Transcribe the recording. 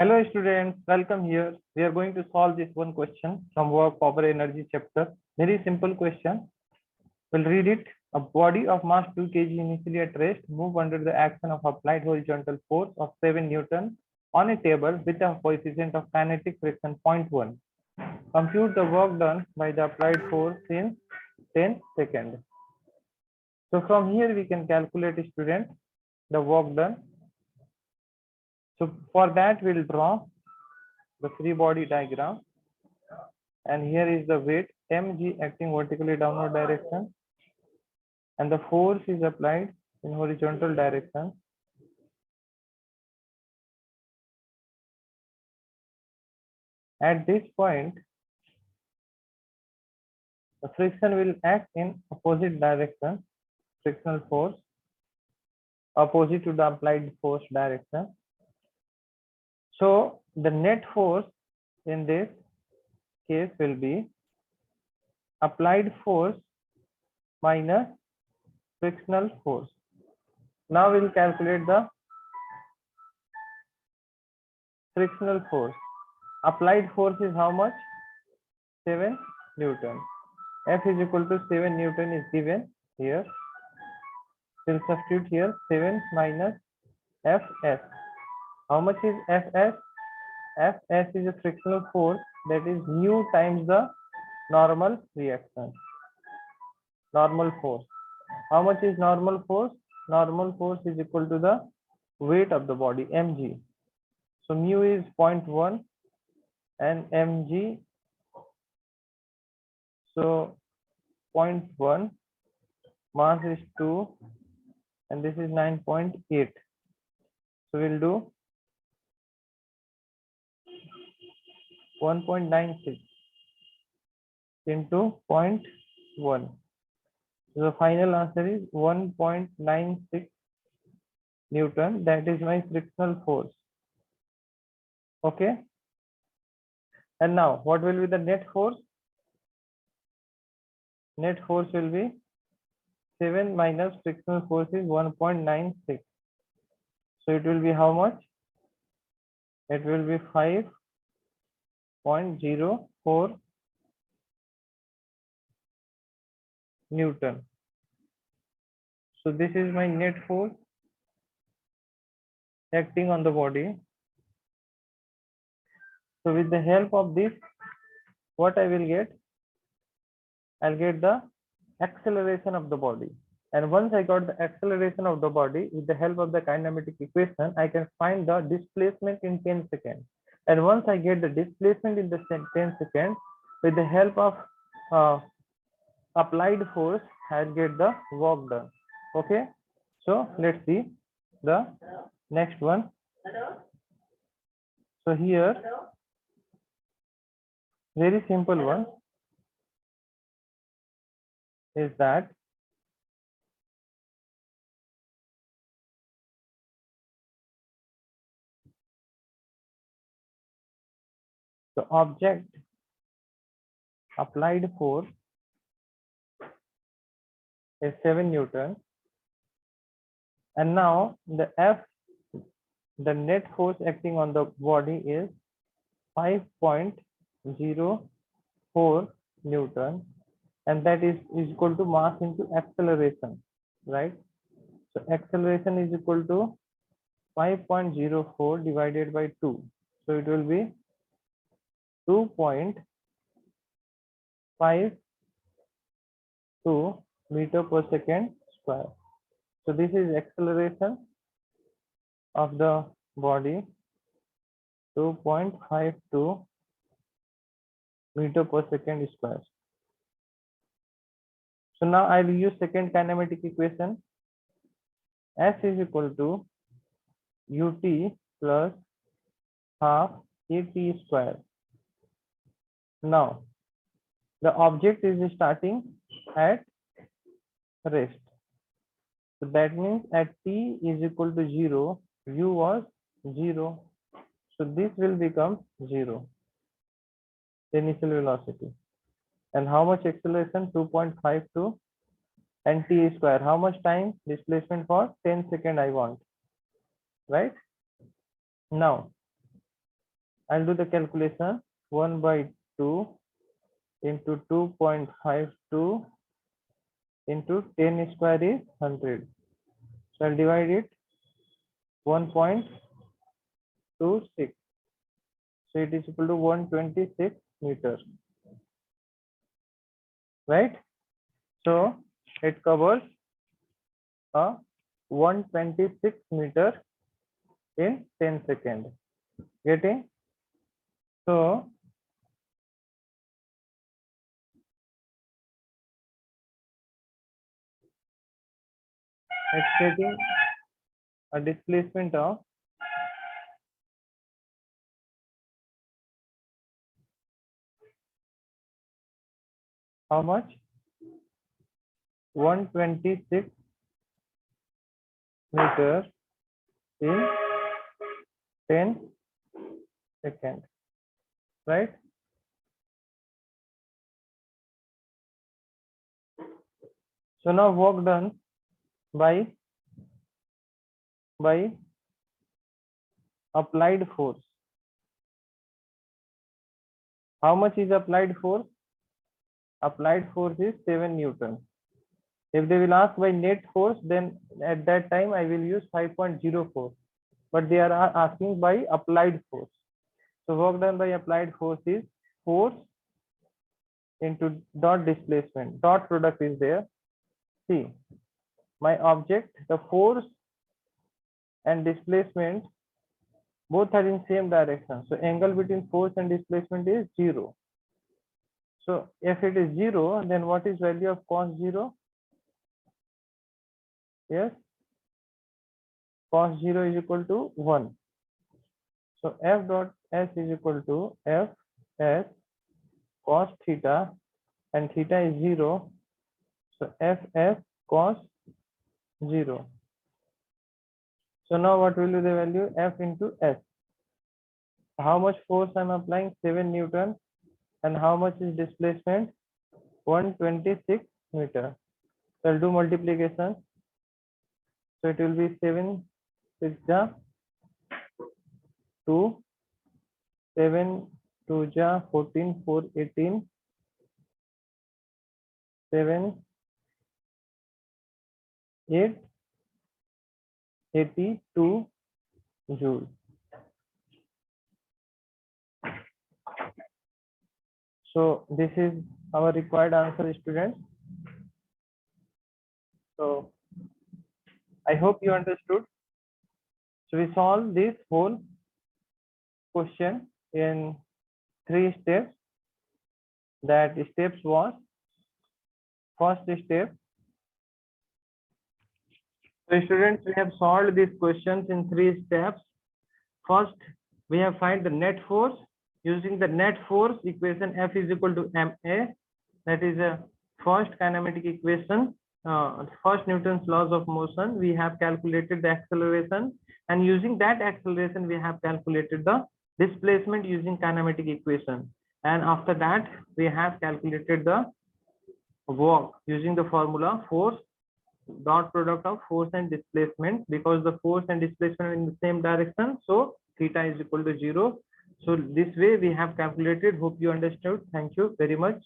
Hello students, welcome here. We are going to solve this one question from work power energy chapter. Very simple question. We'll read it. A body of mass 2 kg initially at rest move under the action of applied horizontal force of 7 Newton on a table with a coefficient of kinetic friction 0.1. Compute the work done by the applied force in 10 seconds. So from here we can calculate, student, the work done. So for that we'll draw the free body diagram, and here is the weight mg acting vertically downward direction, and the force is applied in horizontal direction. At this point, the friction will act in opposite direction, frictional force opposite to the applied force direction. So the net force in this case will be applied force minus frictional force. Now we'll calculate the frictional force. Applied force is how much? 7 Newton. F is equal to 7 Newton is given here. We'll substitute here 7 minus Fs. How much is Fs? Fs is a frictional force, that is mu times the normal reaction. Normal force. How much is normal force? Normal force is equal to the weight of the body, mg. So mu is 0.1 and mg, so 0.1, mass is 2, and this is 9.8. So we'll do 1.96 into 0.1. So the final answer is 1.96 Newton. That is my frictional force. Okay. And now what will be the net force? Net force will be 7 minus frictional force is 1.96. So it will be how much? It will be 5.04 Newton. So this is my net force acting on the body. So with the help of this, what I will get? I'll get the acceleration of the body. And once I got the acceleration of the body, with the help of the kinematic equation, I can find the displacement in 10 seconds. And once I get the displacement in the 10 seconds, with the help of applied force, I'll get the work done. Okay. So let's see the next one. So here, very simple one is that the object applied force is 7 Newton, and now the F, the net force acting on the body, is 5.04 Newton, and that is equal to mass into acceleration, right? So acceleration is equal to 5.04 divided by 2. So it will be 2.52 meter per second square. So this is acceleration of the body, 2.52 meter per second square. So now I will use second kinematic equation. S is equal to ut plus half at square. Now the object is starting at rest. So that means at t is equal to 0, u was 0. So this will become 0, initial velocity. And how much acceleration? 2.52, and t square. How much time? Displacement for 10 seconds I want, right? Now I'll do the calculation. 1 by 2 into 2.52 into 10 square is 100. So I'll divide it 1.26. So it is equal to 126 meters, right? So it covers a 126 meter in 10 seconds. Getting? So it's getting a displacement of how much? 126 meters in 10 seconds, right? So now work done by applied force. How much is applied force? Applied force is 7 Newton. If they will ask by net force, then at that time I will use 5.04. But they are asking by applied force. So work done by applied force is force into dot displacement. Dot product is there. See, my object, the force and displacement both are in same direction. So angle between force and displacement is 0. So if it is 0, then what is value of cos 0? Yes, cos 0 is equal to 1. So f dot s is equal to f s cos theta, and theta is 0. So f s cos 0. So now what will be the value? F into s. How much force I am applying? 7 Newton. And how much is displacement? 126 meter. So I'll do multiplication. So it will be 7 6 ja 2, 7 2 ja 14, 4 18, 7 8 82 joule. So this is our required answer, students. So I hope you understood. So we solve this whole question in 3 steps. That steps was, first step. So students, we have solved these questions in 3 steps. First, we have find the net force. Using the net force equation, F is equal to ma. That is a first kinematic equation. First Newton's laws of motion. We have calculated the acceleration, and using that acceleration, we have calculated the displacement using kinematic equation. And after that, we have calculated the work using the formula force dot product of force and displacement, because the force and displacement are in the same direction. So theta is equal to 0. So this way we have calculated. Hope you understood. Thank you very much.